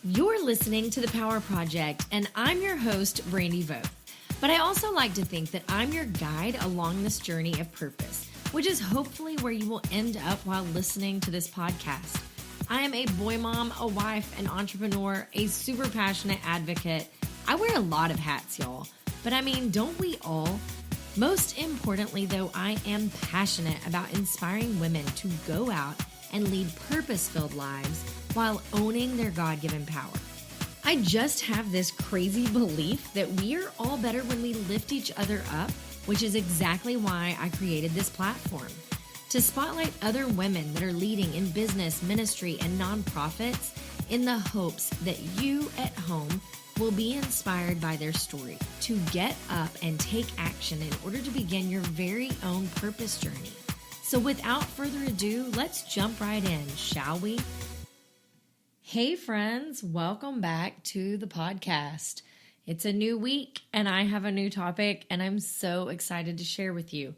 You're listening to The Power Project, and I'm your host, Brandy Vogt. But I also like to think that I'm your guide along this journey of purpose, which is hopefully where you will end up while listening to this podcast. I am a boy mom, a wife, an entrepreneur, a super passionate advocate. I wear a lot of hats, y'all. But I mean, don't we all? Most importantly, though, I am passionate about inspiring women to go out and lead purpose-filled lives while owning their God-given power. I just have this crazy belief that we are all better when we lift each other up, which is exactly why I created this platform. To spotlight other women that are leading in business, ministry, and nonprofits in the hopes that you at home will be inspired by their story to get up and take action in order to begin your very own purpose journey. So without further ado, let's jump right in, shall we? Hey friends, welcome back to the podcast. It's a new week and I have a new topic and I'm so excited to share with you.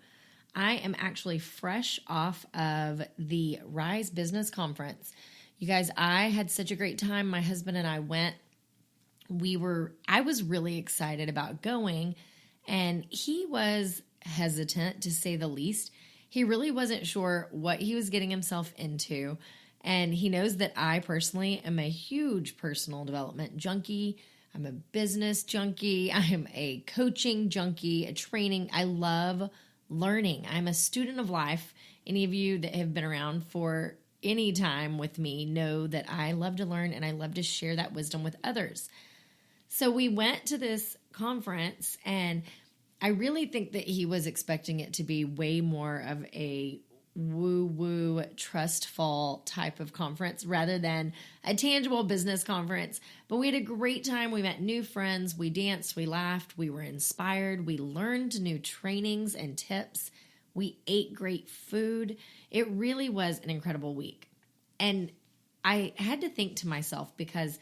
I am actually fresh off of the Rise Business Conference. You guys, I had such a great time. My husband and I went. I was really excited about going, and he was hesitant to say the least. He really wasn't sure what he was getting himself into, and he knows that I personally am a huge personal development junkie. I'm a business junkie. I am a coaching junkie, a training. I love learning. I'm a student of life. Any of you that have been around for any time with me know that I love to learn and I love to share that wisdom with others. So we went to this conference, and I really think that he was expecting it to be way more of a woo-woo, trust fall type of conference rather than a tangible business conference. But we had a great time. We met new friends. We danced. We laughed. We were inspired. We learned new trainings and tips. We ate great food. It really was an incredible week. And I had to think to myself, because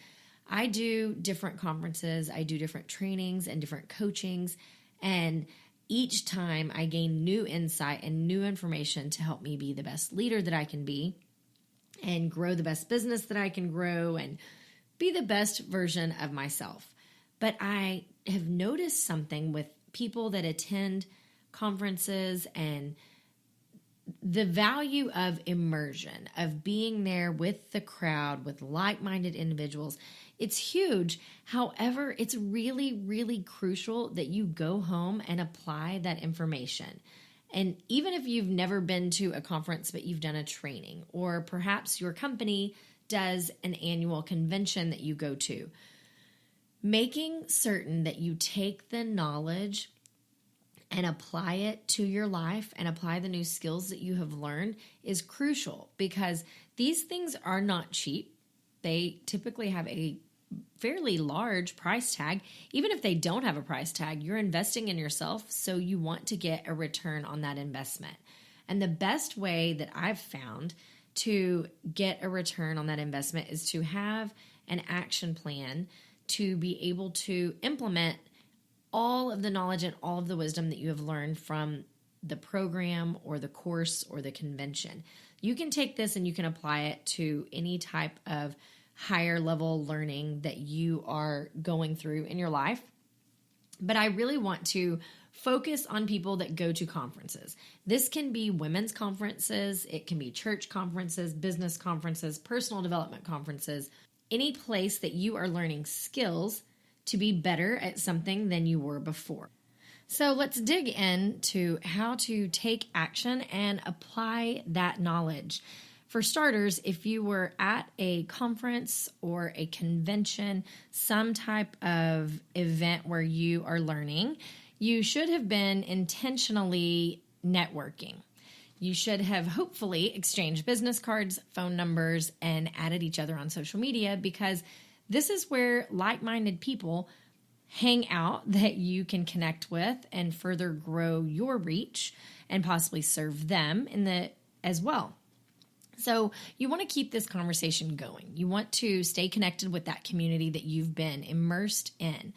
I do different conferences, I do different trainings and different coachings, and each time I gain new insight and new information to help me be the best leader that I can be and grow the best business that I can grow and be the best version of myself. But I have noticed something with people that attend conferences and the value of immersion, of being there with the crowd, with like-minded individuals. It's huge. However, it's really, really crucial that you go home and apply that information. And even if you've never been to a conference, but you've done a training, or perhaps your company does an annual convention that you go to, making certain that you take the knowledge and apply it to your life and apply the new skills that you have learned is crucial, because these things are not cheap. They typically have a fairly large price tag. Even if they don't have a price tag, you're investing in yourself, so you want to get a return on that investment. And the best way that I've found to get a return on that investment is to have an action plan to be able to implement all of the knowledge and all of the wisdom that you have learned from the program or the course or the convention. You can take this and you can apply it to any type of higher level learning that you are going through in your life. But I really want to focus on people that go to conferences. This can be women's conferences, it can be church conferences, business conferences, personal development conferences, any place that you are learning skills to be better at something than you were before. So let's dig into how to take action and apply that knowledge. For starters, if you were at a conference or a convention, some type of event where you are learning, you should have been intentionally networking. You should have hopefully exchanged business cards, phone numbers, and added each other on social media, because this is where like-minded people hang out that you can connect with and further grow your reach and possibly serve them as well. So you want to keep this conversation going. You want to stay connected with that community that you've been immersed in.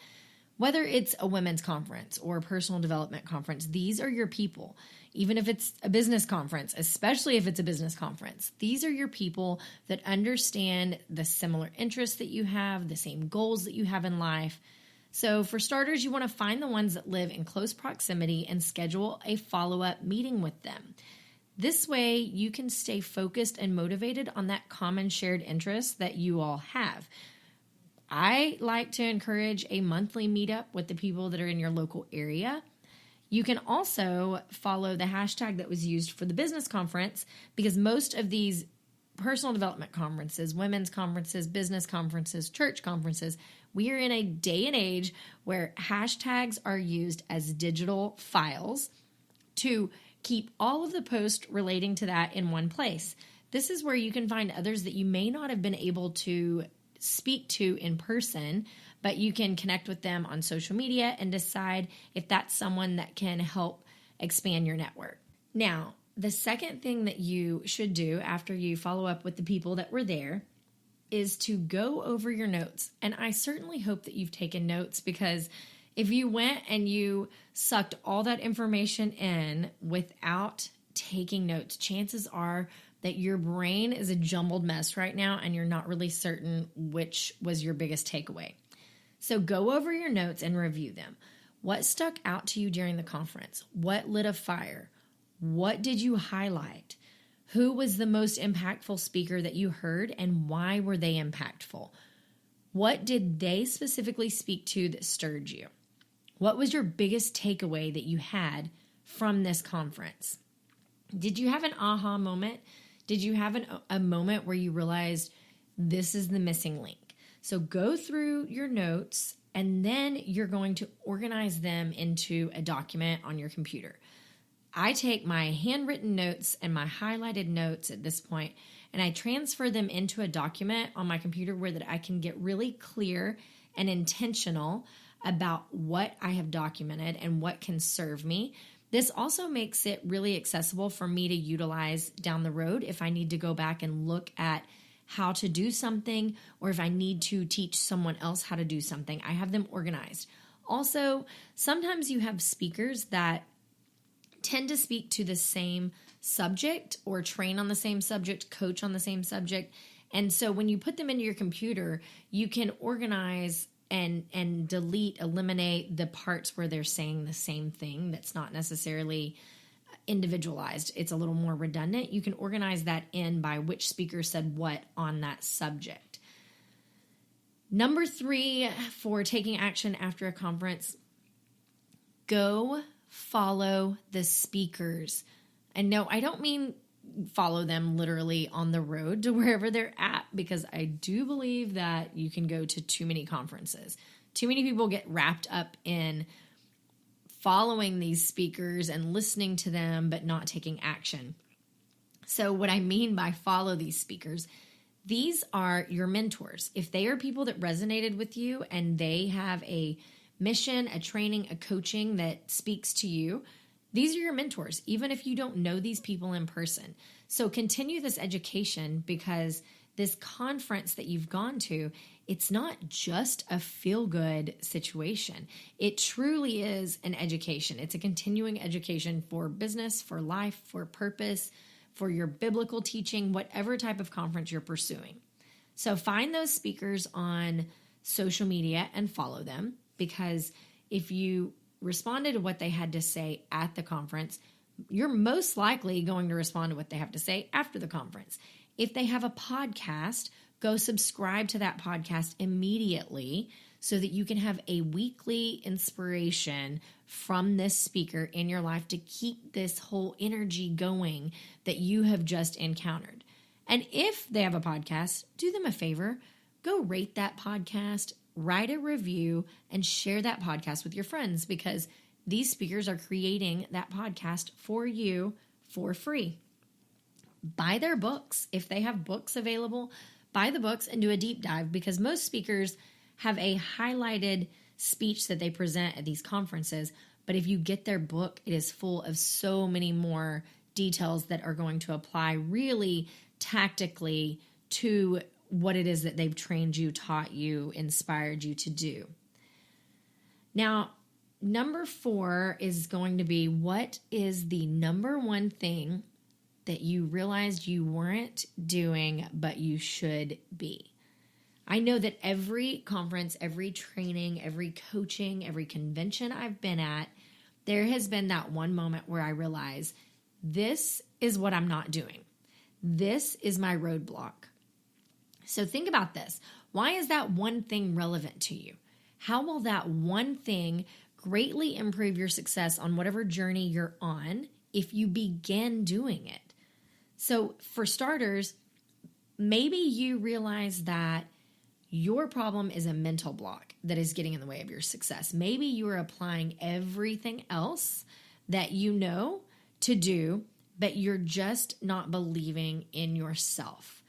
Whether it's a women's conference or a personal development conference, these are your people. even if it's a business conference, especially if it's a business conference. These are your people that understand the similar interests that you have, the same goals that you have in life. So for starters, you want to find the ones that live in close proximity and schedule a follow-up meeting with them. This way, you can stay focused and motivated on that common shared interest that you all have. I like to encourage a monthly meetup with the people that are in your local area. You can also follow the hashtag that was used for the business conference, because most of these personal development conferences, women's conferences, business conferences, church conferences, we are in a day and age where hashtags are used as digital files to keep all of the posts relating to that in one place. This is where you can find others that you may not have been able to speak to in person, but you can connect with them on social media and decide if that's someone that can help expand your network. Now, the second thing that you should do after you follow up with the people that were there is to go over your notes. And I certainly hope that you've taken notes, because if you went and you sucked all that information in without taking notes, chances are that your brain is a jumbled mess right now and you're not really certain which was your biggest takeaway. So go over your notes and review them. What stuck out to you during the conference? What lit a fire? What did you highlight? Who was the most impactful speaker that you heard, and why were they impactful? What did they specifically speak to that stirred you? What was your biggest takeaway that you had from this conference? Did you have an aha moment? Did you have a moment where you realized this is the missing link? So go through your notes, and then you're going to organize them into a document on your computer. I take my handwritten notes and my highlighted notes at this point, and I transfer them into a document on my computer where that I can get really clear and intentional about what I have documented and what can serve me. This also makes it really accessible for me to utilize down the road if I need to go back and look at how to do something, or if I need to teach someone else how to do something. I have them organized. Also, sometimes you have speakers that tend to speak to the same subject or train on the same subject, coach on the same subject. And so when you put them into your computer, you can organize and delete, eliminate the parts where they're saying the same thing that's not necessarily individualized. It's a little more redundant. You can organize that in by which speaker said what on that subject. Number 3 for taking action after a conference, go follow the speakers. And no, I don't mean follow them literally on the road to wherever they're at, because I do believe that you can go to too many conferences. Too many people get wrapped up in following these speakers and listening to them, but not taking action. So what I mean by follow these speakers, these are your mentors. If they are people that resonated with you and they have a mission, a training, a coaching that speaks to you, these are your mentors, even if you don't know these people in person. So continue this education, because this conference that you've gone to, it's not just a feel-good situation. It truly is an education. It's a continuing education for business, for life, for purpose, for your biblical teaching, whatever type of conference you're pursuing. So find those speakers on social media and follow them, because if you responded to what they had to say at the conference, you're most likely going to respond to what they have to say after the conference. If they have a podcast, go subscribe to that podcast immediately so that you can have a weekly inspiration from this speaker in your life to keep this whole energy going that you have just encountered. And if they have a podcast, do them a favor, go rate that podcast, write a review, and share that podcast with your friends, because these speakers are creating that podcast for you for free. Buy their books. If they have books available, buy the books and do a deep dive, because most speakers have a highlighted speech that they present at these conferences. But if you get their book, it is full of so many more details that are going to apply really tactically to what it is that they've trained you, taught you, inspired you to do. Now, number 4 is going to be, what is the number one thing that you realized you weren't doing, but you should be? I know that every conference, every training, every coaching, every convention I've been at, there has been that one moment where I realize this is what I'm not doing. This is my roadblock. So think about this. Why is that one thing relevant to you? How will that one thing greatly improve your success on whatever journey you're on if you begin doing it? So for starters, maybe you realize that your problem is a mental block that is getting in the way of your success. Maybe you are applying everything else that you know to do, but you're just not believing in yourself.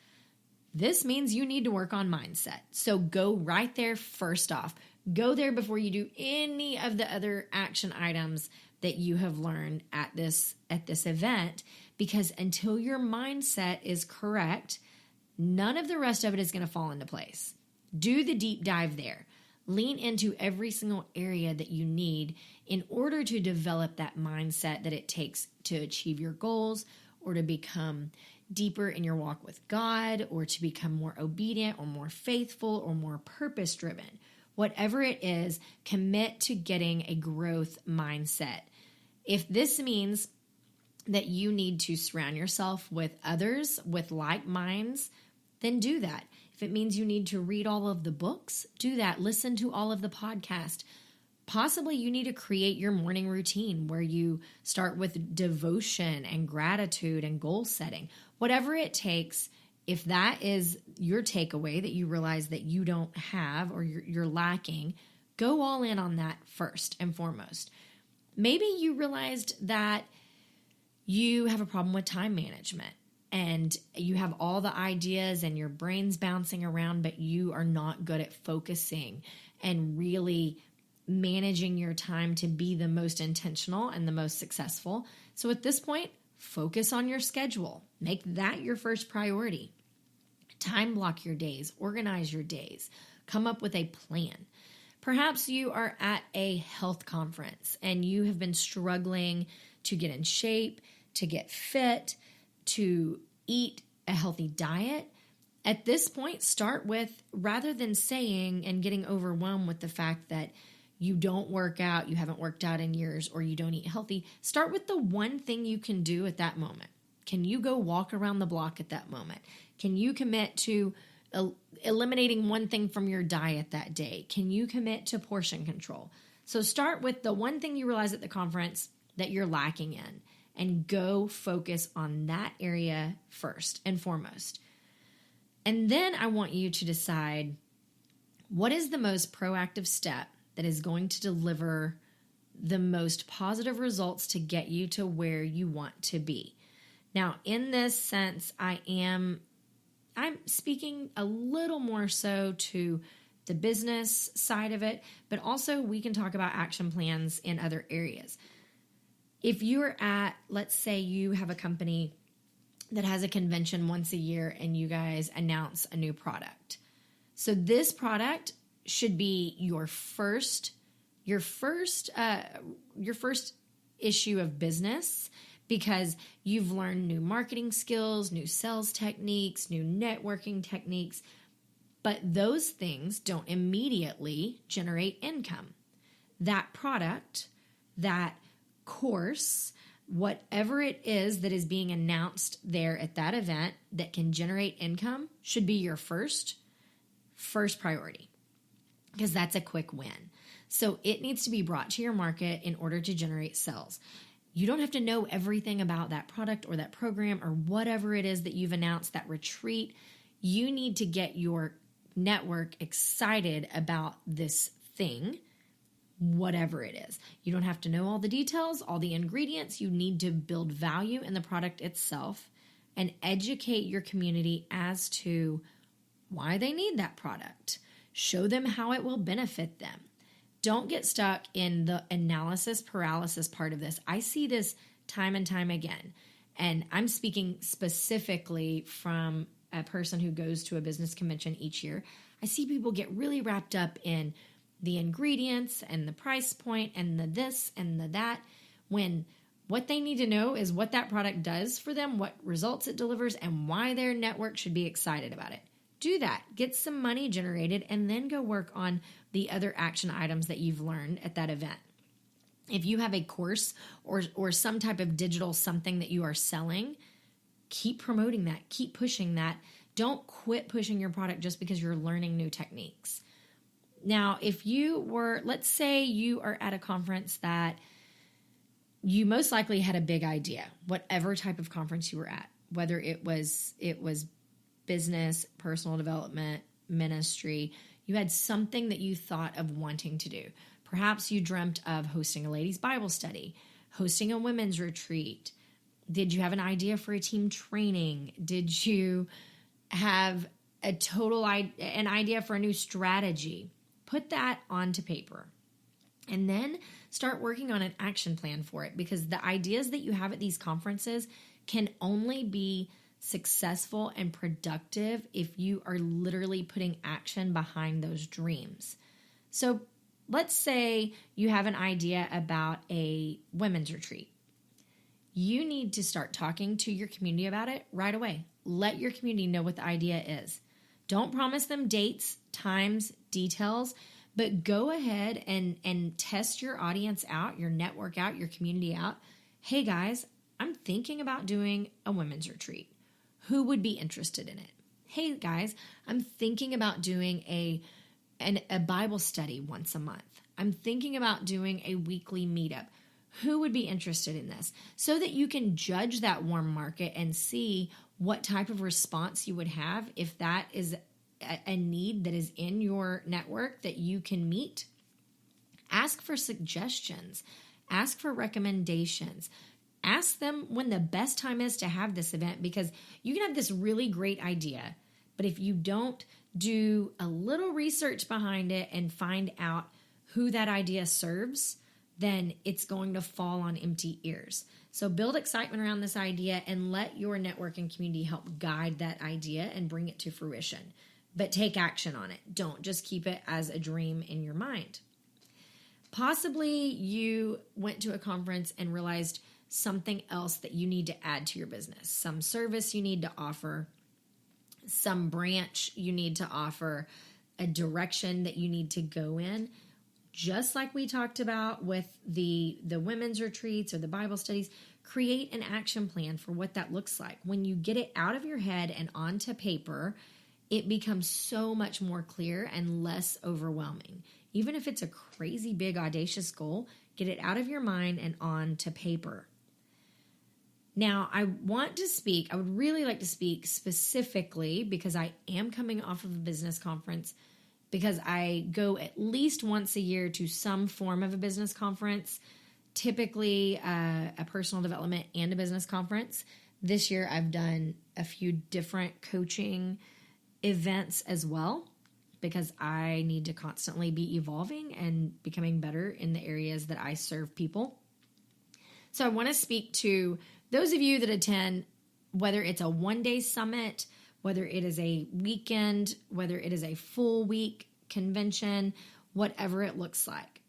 This means you need to work on mindset. So go right there first off. Go there before you do any of the other action items that you have learned at this event, because until your mindset is correct, none of the rest of it is going to fall into place. Do the deep dive there. Lean into every single area that you need in order to develop that mindset that it takes to achieve your goals, or to become deeper in your walk with God, or to become more obedient or more faithful or more purpose-driven. Whatever it is, commit to getting a growth mindset. If this means that you need to surround yourself with others with like minds, then do that. If it means you need to read all of the books, do that. Listen to all of the podcasts. Possibly you need to create your morning routine where you start with devotion and gratitude and goal setting. Whatever it takes, if that is your takeaway that you realize that you don't have or you're lacking, go all in on that first and foremost. Maybe you realized that you have a problem with time management and you have all the ideas and your brain's bouncing around, but you are not good at focusing and really managing your time to be the most intentional and the most successful. So at this point, focus on your schedule. Make that your first priority. Time block your days, organize your days, come up with a plan. Perhaps you are at a health conference and you have been struggling to get in shape, to get fit, to eat a healthy diet. At this point, start with, rather than saying and getting overwhelmed with the fact that you don't work out, you haven't worked out in years, or you don't eat healthy, start with the one thing you can do at that moment. Can you go walk around the block at that moment? Can you commit to eliminating one thing from your diet that day? Can you commit to portion control? So start with the one thing you realize at the conference that you're lacking in, and go focus on that area first and foremost. And then I want you to decide, what is the most proactive step that is going to deliver the most positive results to get you to where you want to be? Now, in this sense, I'm speaking a little more so to the business side of it, but also we can talk about action plans in other areas. If you're at, let's say you have a company that has a convention once a year and you guys announce a new product. So this product should be your first issue of business, because you've learned new marketing skills, new sales techniques, new networking techniques, but those things don't immediately generate income. That product, that course, whatever it is that is being announced there at that event that can generate income, should be your first priority, because that's a quick win. So it needs to be brought to your market in order to generate sales. You don't have to know everything about that product or that program or whatever it is that you've announced, that retreat. You need to get your network excited about this thing, whatever it is. You don't have to know all the details, all the ingredients. You need to build value in the product itself and educate your community as to why they need that product. Show them how it will benefit them. Don't get stuck in the analysis paralysis part of this. I see this time and time again, and I'm speaking specifically from a person who goes to a business convention each year. I see people get really wrapped up in the ingredients and the price point and the this and the that, when what they need to know is what that product does for them, what results it delivers, and why their network should be excited about it. Do that. Get some money generated, and then go work on the other action items that you've learned at that event. If you have a course or some type of digital something that you are selling, keep promoting that. Keep pushing that. Don't quit pushing your product just because you're learning new techniques. Now, if you were, let's say you are at a conference that you most likely had a big idea, whatever type of conference you were at, whether it was business, personal development, ministry, you had something that you thought of wanting to do. Perhaps you dreamt of hosting a ladies' Bible study, hosting a women's retreat. Did you have an idea for a team training? Did you have an idea for a new strategy? Put that onto paper. And then start working on an action plan for it, because the ideas that you have at these conferences can only be successful and productive if you are literally putting action behind those dreams. So let's say you have an idea about a women's retreat. You need to start talking to your community about it right away. Let your community know what the idea is. Don't promise them dates, times, details, but go ahead and test your audience out, your network out, your community out. Hey guys, I'm thinking about doing a women's retreat. Who would be interested in it? Hey guys, I'm thinking about doing a Bible study once a month. I'm thinking about doing a weekly meetup. Who would be interested in this? So that you can judge that warm market and see what type of response you would have if that is a need that is in your network that you can meet. Ask for suggestions. Ask for recommendations. Ask them when the best time is to have this event, because you can have this really great idea, but if you don't do a little research behind it and find out who that idea serves, then it's going to fall on empty ears. So build excitement around this idea and let your network and community help guide that idea and bring it to fruition. But take action on it. Don't just keep it as a dream in your mind. Possibly you went to a conference and realized something else that you need to add to your business, some service you need to offer, some branch you need to offer, a direction that you need to go in. Just like we talked about with the women's retreats or the Bible studies, create an action plan for what that looks like. When you get it out of your head and onto paper, it becomes so much more clear and less overwhelming. Even if it's a crazy big audacious goal, get it out of your mind and onto paper. Now, I would really like to speak specifically, because I am coming off of a business conference, because I go at least once a year to some form of a business conference, typically a personal development and a business conference. This year, I've done a few different coaching events as well, because I need to constantly be evolving and becoming better in the areas that I serve people. So I want to speak to those of you that attend, whether it's a one-day summit, whether it is a weekend, whether it is a full week convention, whatever it looks like.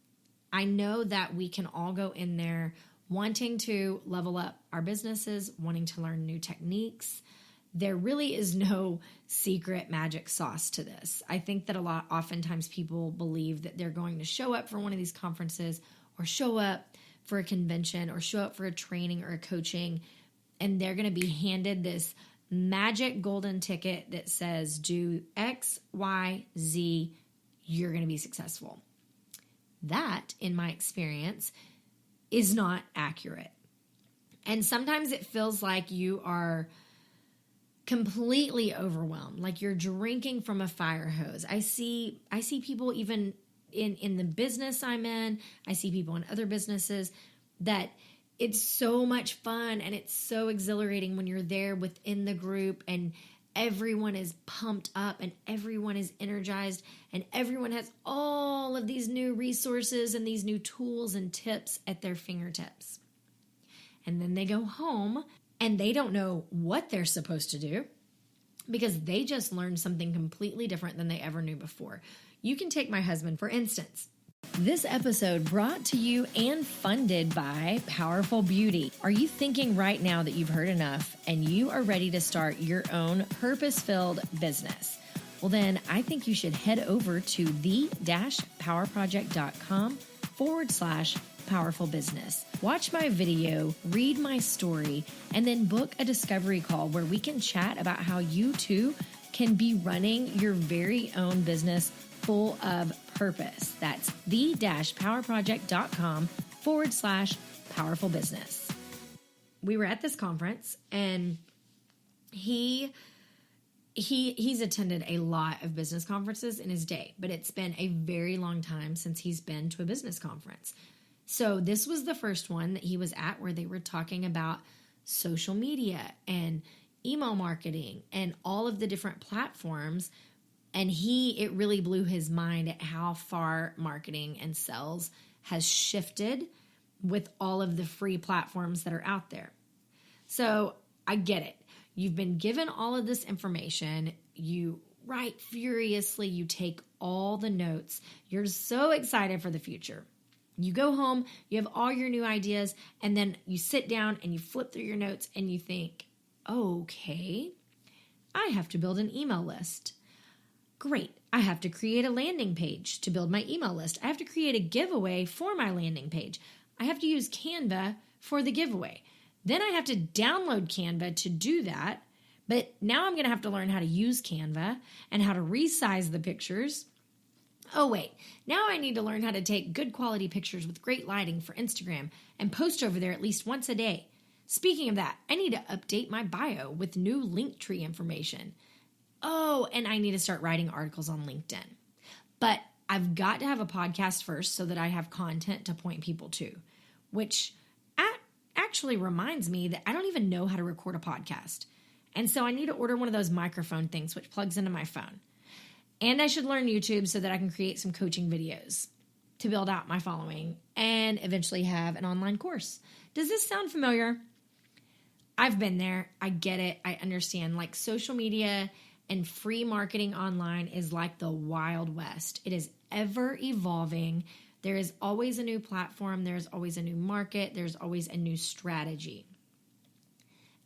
I know that we can all go in there wanting to level up our businesses, wanting to learn new techniques. There really is no secret magic sauce to this. I think that oftentimes people believe that they're going to show up for one of these conferences or show up for a convention or show up for a training or a coaching, and they're going to be handed this magic golden ticket that says, do X, Y, Z, you're going to be successful. That, in my experience, is not accurate. And sometimes it feels like you are completely overwhelmed, like you're drinking from a fire hose. I see people even in the business I'm in, I see people in other businesses that it's so much fun and it's so exhilarating when you're there within the group and everyone is pumped up and everyone is energized and everyone has all of these new resources and these new tools and tips at their fingertips. And then they go home and they don't know what they're supposed to do because they just learned something completely different than they ever knew before. You can take my husband, for instance. This episode brought to you and funded by Powerful Beauty. Are you thinking right now that you've heard enough and you are ready to start your own purpose-filled business? Well, then I think you should head over to the-powerproject.com/powerful business. Watch my video, read my story, and then book a discovery call where we can chat about how you too can be running your very own business full of purpose. That's the-powerproject.com/powerful business. We were at this conference and he's attended a lot of business conferences in his day, but it's been a very long time since he's been to a business conference. So this was the first one that he was at where they were talking about social media and email marketing and all of the different platforms. And it really blew his mind at how far marketing and sales has shifted with all of the free platforms that are out there. So I get it. You've been given all of this information. You write furiously. You take all the notes. You're so excited for the future. You go home, you have all your new ideas, and then you sit down and you flip through your notes and you think, okay, I have to build an email list. Great. I have to create a landing page to build my email list. I have to create a giveaway for my landing page. I have to use Canva for the giveaway. Then I have to download Canva to do that. But now I'm going to have to learn how to use Canva and how to resize the pictures. Oh, wait. Now I need to learn how to take good quality pictures with great lighting for Instagram and post over there at least once a day. Speaking of that, I need to update my bio with new Linktree information. Oh, and I need to start writing articles on LinkedIn. But I've got to have a podcast first so that I have content to point people to, which actually reminds me that I don't even know how to record a podcast. And so I need to order one of those microphone things which plugs into my phone. And I should learn YouTube so that I can create some coaching videos to build out my following and eventually have an online course. Does this sound familiar? I've been there. I get it. I understand. Like social media and free marketing online is like the Wild West. It is ever evolving. There is always a new platform. There's always a new market. There's always a new strategy.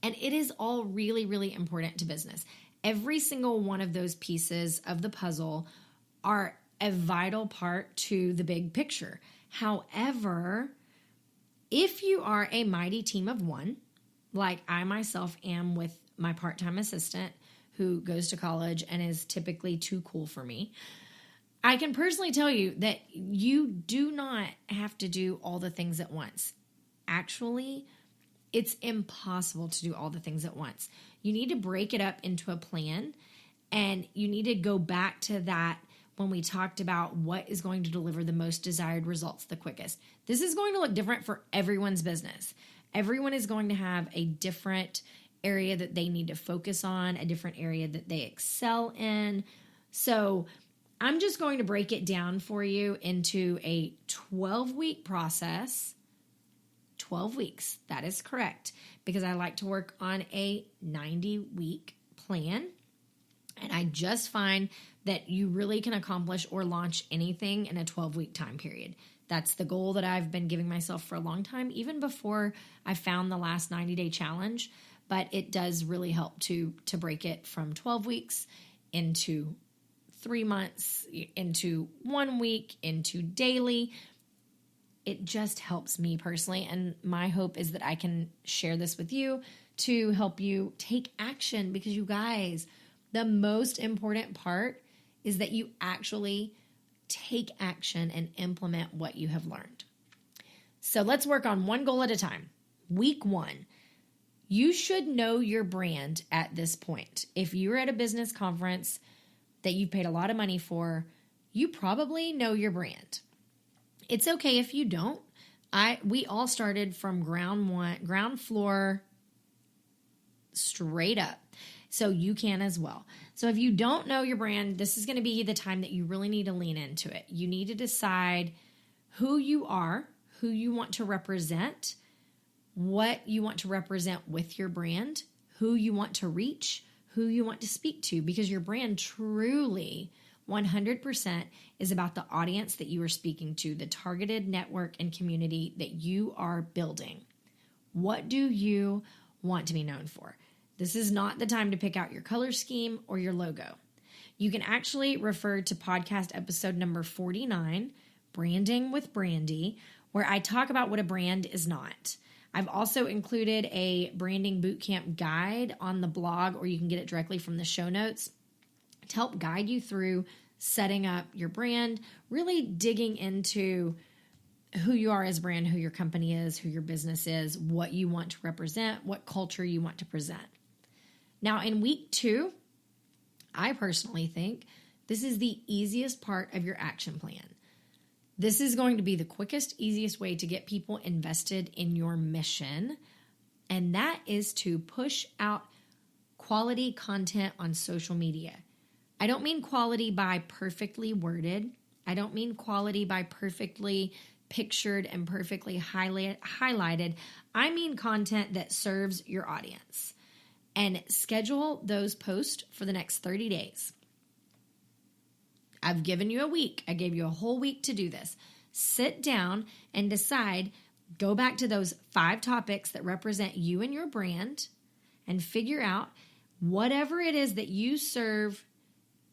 And it is all really, really important to business. Every single one of those pieces of the puzzle are a vital part to the big picture. However, if you are a mighty team of one, like I myself am with my part-time assistant who goes to college and is typically too cool for me, I can personally tell you that you do not have to do all the things at once. Actually, it's impossible to do all the things at once. You need to break it up into a plan, and you need to go back to that when we talked about what is going to deliver the most desired results the quickest. This is going to look different for everyone's business. Everyone is going to have a different area that they need to focus on, a different area that they excel in. So I'm just going to break it down for you into a 12-week process. 12 weeks, that is correct, because I like to work on a 90-week plan. And I just find that you really can accomplish or launch anything in a 12-week time period. That's the goal that I've been giving myself for a long time, even before I found the last 90-day challenge. But it does really help to break it from 12 weeks into 3 months, into 1 week, into daily. It just helps me personally. And my hope is that I can share this with you to help you take action, because you guys, the most important part is that you actually take action and implement what you have learned. So let's work on one goal at a time. Week 1, you should know your brand at this point. If you're at a business conference that you've paid a lot of money for, you probably know your brand. It's okay if you don't. We all started from ground floor straight up. So you can as well. So if you don't know your brand, this is going to be the time that you really need to lean into it. You need to decide who you are, who you want to represent, what you want to represent with your brand, who you want to reach, who you want to speak to, because your brand truly 100% is about the audience that you are speaking to, the targeted network and community that you are building. What do you want to be known for? This is not the time to pick out your color scheme or your logo. You can actually refer to podcast episode number 49, Branding with Brandy, where I talk about what a brand is not. I've also included a branding bootcamp guide on the blog, or you can get it directly from the show notes to help guide you through setting up your brand, really digging into who you are as a brand, who your company is, who your business is, what you want to represent, what culture you want to present. Now, in week 2, I personally think this is the easiest part of your action plan. This is going to be the quickest, easiest way to get people invested in your mission, and that is to push out quality content on social media. I don't mean quality by perfectly worded. I don't mean quality by perfectly pictured and perfectly highlighted. I mean content that serves your audience. And schedule those posts for the next 30 days. I've given you a week. I gave you a whole week to do this. Sit down and decide, go back to those 5 topics that represent you and your brand, and figure out whatever it is that you serve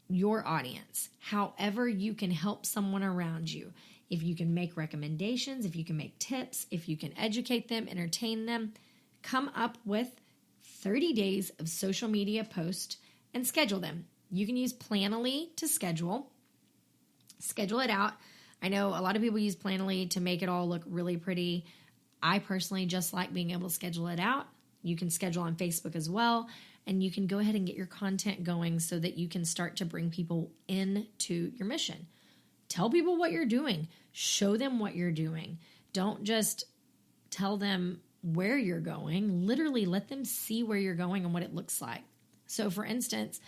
your audience, however you can help someone around you. If you can make recommendations, if you can make tips, if you can educate them, entertain them, come up with 30 days of social media posts and schedule them. You can use Planoly to schedule it out. I know a lot of people use Planoly to make it all look really pretty. I personally just like being able to schedule it out. You can schedule on Facebook as well, and you can go ahead and get your content going so that you can start to bring people into your mission. Tell people what you're doing. Show them what you're doing. Don't just tell them where you're going. Literally let them see where you're going and what it looks like. So for instance,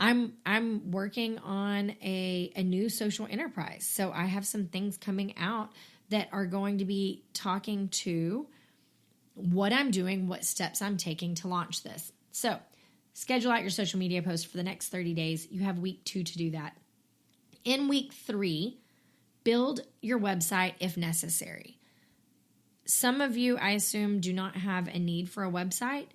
I'm working on a new social enterprise. So I have some things coming out that are going to be talking to what I'm doing, what steps I'm taking to launch this. So schedule out your social media post for the next 30 days. You have week 2 to do that. In week 3, build your website if necessary. Some of you, I assume, do not have a need for a website,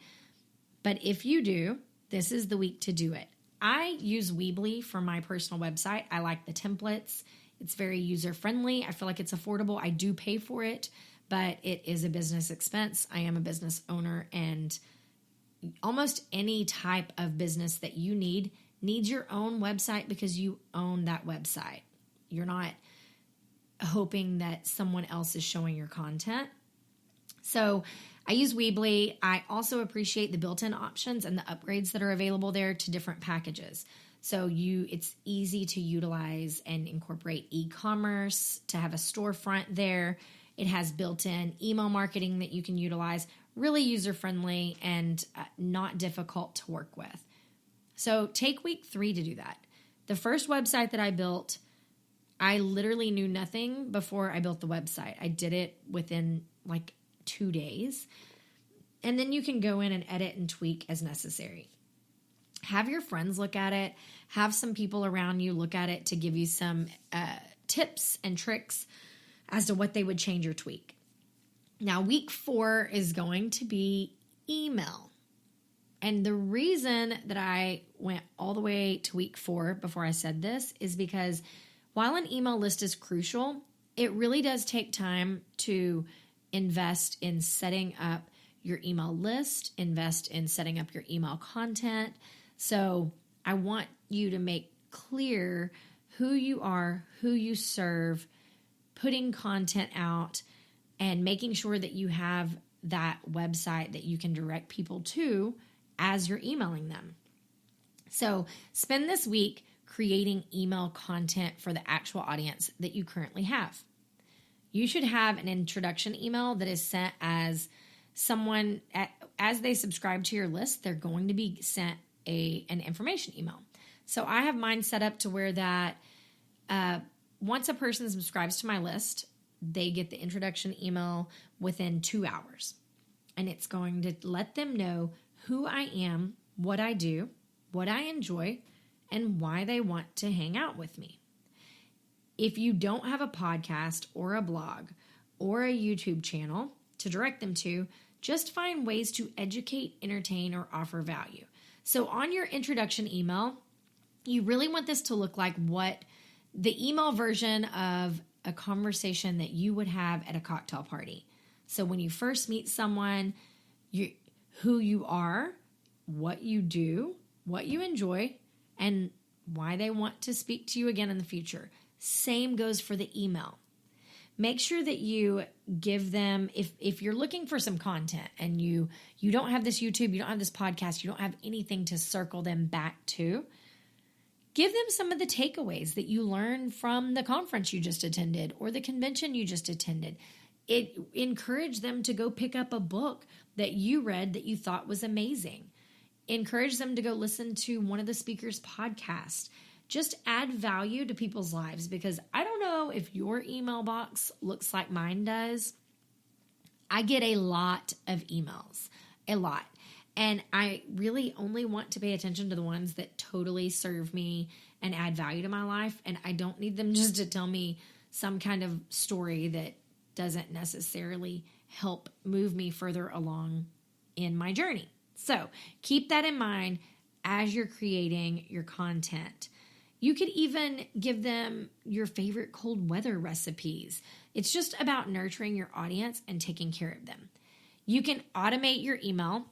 but if you do, this is the week to do it. I use Weebly for my personal website. I like the templates. It's very user-friendly. I feel like it's affordable. I do pay for it, but it is a business expense. I am a business owner, and almost any type of business that you needs your own website because you own that website. You're not hoping that someone else is showing your content. So I use Weebly. I also appreciate the built-in options and the upgrades that are available there to different packages. So it's easy to utilize and incorporate e-commerce, to have a storefront there. It has built-in email marketing that you can utilize. Really user-friendly and not difficult to work with. So take week 3 to do that. The first website that I built, I literally knew nothing before I built the website. I did it within 2 days. And then you can go in and edit and tweak as necessary. Have your friends look at it. Have some people around you look at it to give you some tips and tricks as to what they would change or tweak. Now, week 4 is going to be email. And the reason that I went all the way to week 4 before I said this is because while an email list is crucial, it really does take time to invest in setting up your email list, invest in setting up your email content. So I want you to make clear who you are, who you serve, putting content out, and making sure that you have that website that you can direct people to as you're emailing them. So spend this week creating email content for the actual audience that you currently have. You should have an introduction email that is sent as someone, as they subscribe to your list, they're going to be sent an information email. So I have mine set up to where that once a person subscribes to my list, they get the introduction email within 2 hours. And it's going to let them know who I am, what I do, what I enjoy, and why they want to hang out with me. If you don't have a podcast or a blog or a YouTube channel to direct them to, just find ways to educate, entertain, or offer value. So on your introduction email, you really want this to look like what the email version of a conversation that you would have at a cocktail party. So when you first meet someone, who you are, what you do, what you enjoy, and why they want to speak to you again in the future. Same goes for the email. Make sure that you give them, if you're looking for some content and you don't have this YouTube, you don't have this podcast, you don't have anything to circle them back to, give them some of the takeaways that you learned from the conference you just attended or the convention you just attended. Encourage them to go pick up a book that you read that you thought was amazing. Encourage them to go listen to one of the speakers' podcasts. Just add value to people's lives, because I don't know if your email box looks like mine does. I get a lot of emails, a lot. And I really only want to pay attention to the ones that totally serve me and add value to my life. And I don't need them just to tell me some kind of story that doesn't necessarily help move me further along in my journey. So keep that in mind as you're creating your content. You could even give them your favorite cold weather recipes. It's just about nurturing your audience and taking care of them. You can automate your email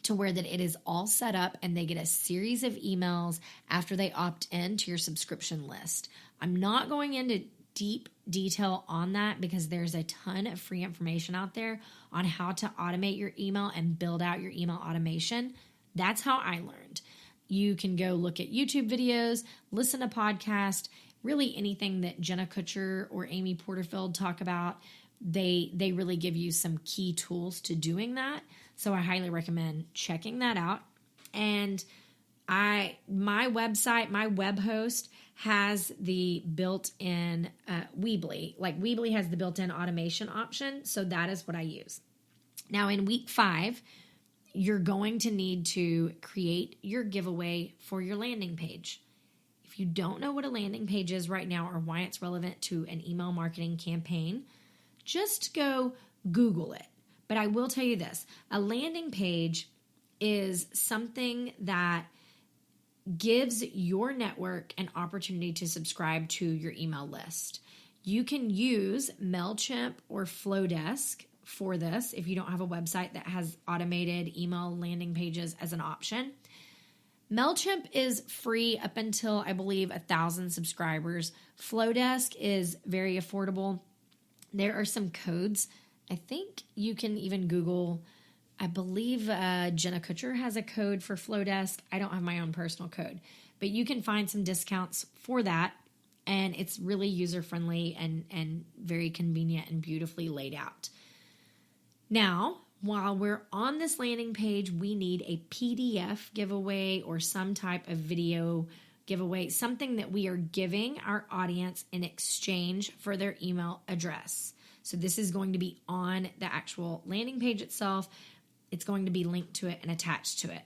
to where that it is all set up and they get a series of emails after they opt in to your subscription list. I'm not going into deep detail on that because there's a ton of free information out there on how to automate your email and build out your email automation. That's how I learned. You can go look at YouTube videos, listen to podcasts, really anything that Jenna Kutcher or Amy Porterfield talk about. They really give you some key tools to doing that. So I highly recommend checking that out. And my website, my web host has the built-in Weebly. Like Weebly has the built-in automation option. So that is what I use. Now in week 5, you're going to need to create your giveaway for your landing page. If you don't know what a landing page is right now or why it's relevant to an email marketing campaign, just go Google it. But I will tell you this, a landing page is something that gives your network an opportunity to subscribe to your email list. You can use MailChimp or Flowdesk for this if you don't have a website that has automated email landing pages as an option. MailChimp is free up until, I believe, 1,000 subscribers. Flowdesk is very affordable. There are some codes. I think you can even Google, I believe Jenna Kutcher has a code for Flowdesk. I don't have my own personal code, but you can find some discounts for that. And it's really user-friendly and very convenient and beautifully laid out. Now, while we're on this landing page, we need a PDF giveaway or some type of video giveaway, something that we are giving our audience in exchange for their email address. So this is going to be on the actual landing page itself. It's going to be linked to it and attached to it.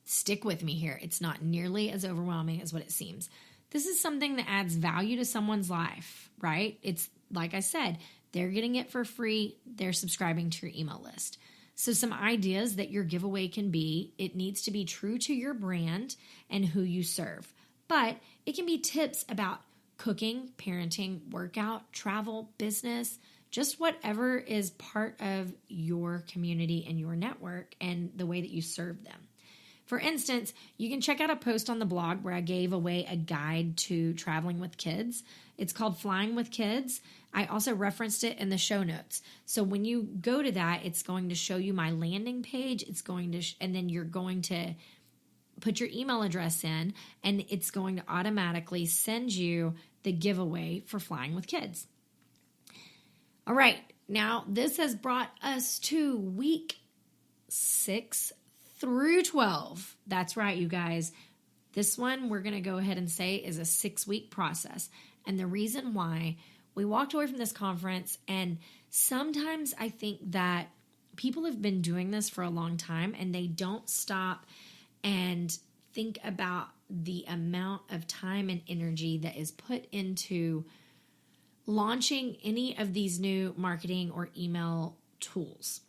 Stick with me here. It's not nearly as overwhelming as what it seems. This is something that adds value to someone's life, right? It's like I said, they're getting it for free. They're subscribing to your email list. So some ideas that your giveaway can be, it needs to be true to your brand and who you serve. But it can be tips about cooking, parenting, workout, travel, business, just whatever is part of your community and your network and the way that you serve them. For instance, you can check out a post on the blog where I gave away a guide to traveling with kids. It's called Flying with Kids. I also referenced it in the show notes. So when you go to that, it's going to show you my landing page. It's going to, and then you're going to put your email address in, and it's going to automatically send you the giveaway for Flying with Kids. All right. Now, this has brought us to week 6 through 12. That's right, you guys. This one we're going to go ahead and say is a 6-week process. And the reason why, we walked away from this conference, and sometimes I think that people have been doing this for a long time and they don't stop and think about the amount of time and energy that is put into launching any of these new marketing or email tools.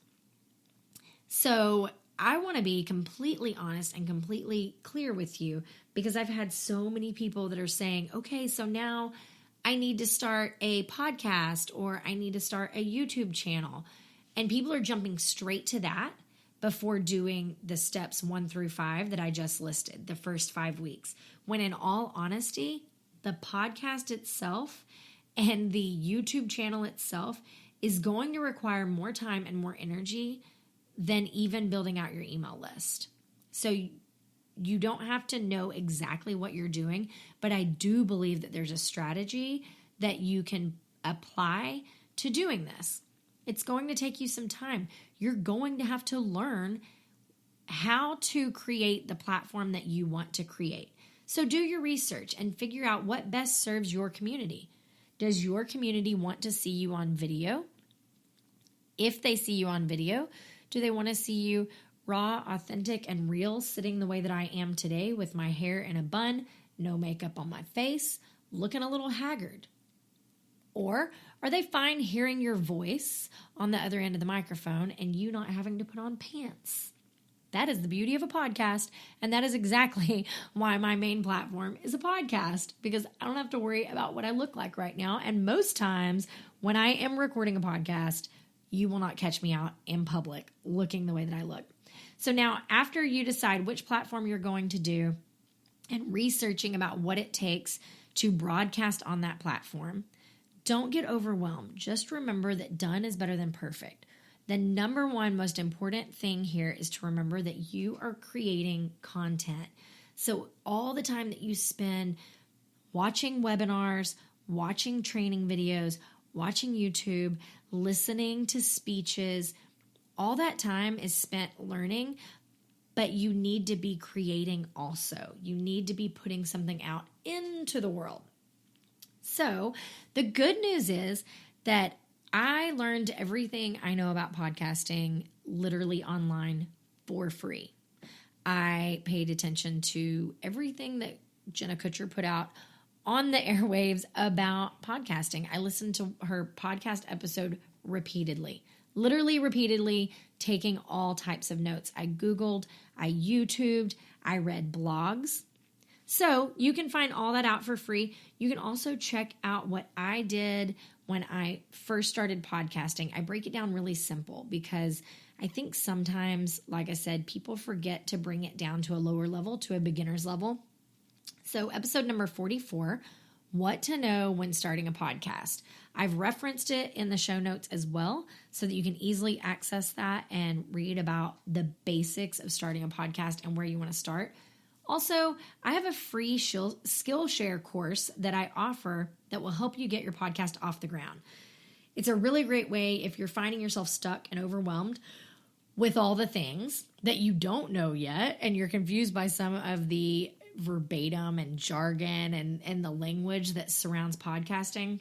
So I want to be completely honest and completely clear with you, because I've had so many people that are saying, okay, so now I need to start a podcast or I need to start a YouTube channel. And people are jumping straight to that before doing the steps 1 through 5 that I just listed, the first 5 weeks. When in all honesty, the podcast itself and the YouTube channel itself is going to require more time and more energy than even building out your email list. So you don't have to know exactly what you're doing, but I do believe that there's a strategy that you can apply to doing this. It's going to take you some time. You're going to have to learn how to create the platform that you want to create. So do your research and figure out what best serves your community. Does your community want to see you on video? If they see you on video, do they want to see you raw, authentic, and real, sitting the way that I am today with my hair in a bun, no makeup on my face, looking a little haggard? Or are they fine hearing your voice on the other end of the microphone and you not having to put on pants? That is the beauty of a podcast, and that is exactly why my main platform is a podcast, because I don't have to worry about what I look like right now. And most times when I am recording a podcast, you will not catch me out in public looking the way that I look. So now, after you decide which platform you're going to do and researching about what it takes to broadcast on that platform, don't get overwhelmed. Just remember that done is better than perfect. The number one most important thing here is to remember that you are creating content. So all the time that you spend watching webinars, watching training videos, watching YouTube, listening to speeches, all that time is spent learning, but you need to be creating also. You need to be putting something out into the world. So the good news is that I learned everything I know about podcasting literally online for free. I paid attention to everything that Jenna Kutcher put out on the airwaves about podcasting. I listened to her podcast episode repeatedly, literally repeatedly, taking all types of notes. I Googled, I YouTubed, I read blogs. So you can find all that out for free. You can also check out what I did when I first started podcasting. I break it down really simple because I think sometimes, like I said, people forget to bring it down to a lower level, to a beginner's level. So episode number 44, what to know when starting a podcast. I've referenced it in the show notes as well so that you can easily access that and read about the basics of starting a podcast and where you want to start. Also, I have a free Skillshare course that I offer that will help you get your podcast off the ground. It's a really great way if you're finding yourself stuck and overwhelmed with all the things that you don't know yet and you're confused by some of the verbatim and jargon and the language that surrounds podcasting.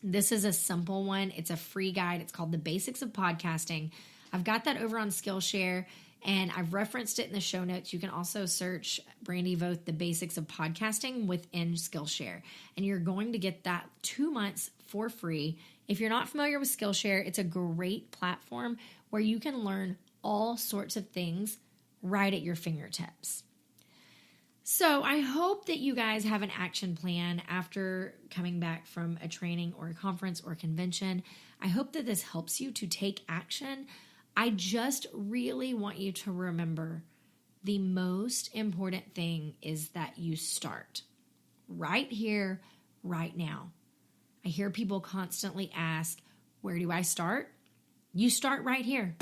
This is a simple one. It's a free guide. It's called The Basics of Podcasting. I've got that over on Skillshare, and I've referenced it in the show notes. You can also search Brandy Voth, The Basics of Podcasting within Skillshare, and you're going to get that 2 months for free. If you're not familiar with Skillshare, it's a great platform where you can learn all sorts of things right at your fingertips. So I hope that you guys have an action plan after coming back from a training or a conference or a convention. I hope that this helps you to take action. I just really want you to remember the most important thing is that you start right here, right now. I hear people constantly ask, where do I start? You start right here,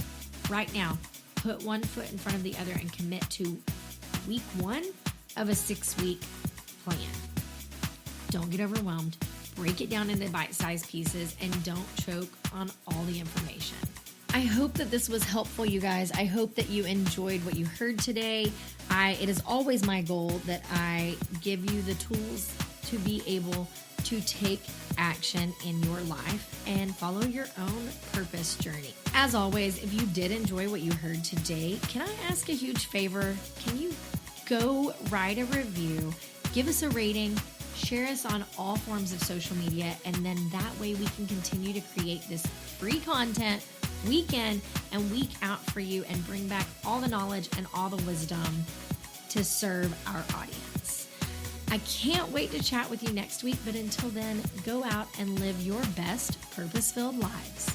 right now. Put one foot in front of the other and commit to week 1 of a 6-week plan. Don't get overwhelmed. Break it down into bite-sized pieces and don't choke on all the information. I hope that this was helpful, you guys. I hope that you enjoyed what you heard today. It is always my goal that I give you the tools to be able to take action in your life and follow your own purpose journey. As always, if you did enjoy what you heard today, can I ask a huge favor? Can you go write a review, give us a rating, share us on all forms of social media, and then that way we can continue to create this free content week in and week out for you and bring back all the knowledge and all the wisdom to serve our audience. I can't wait to chat with you next week, but until then, go out and live your best purpose-filled lives.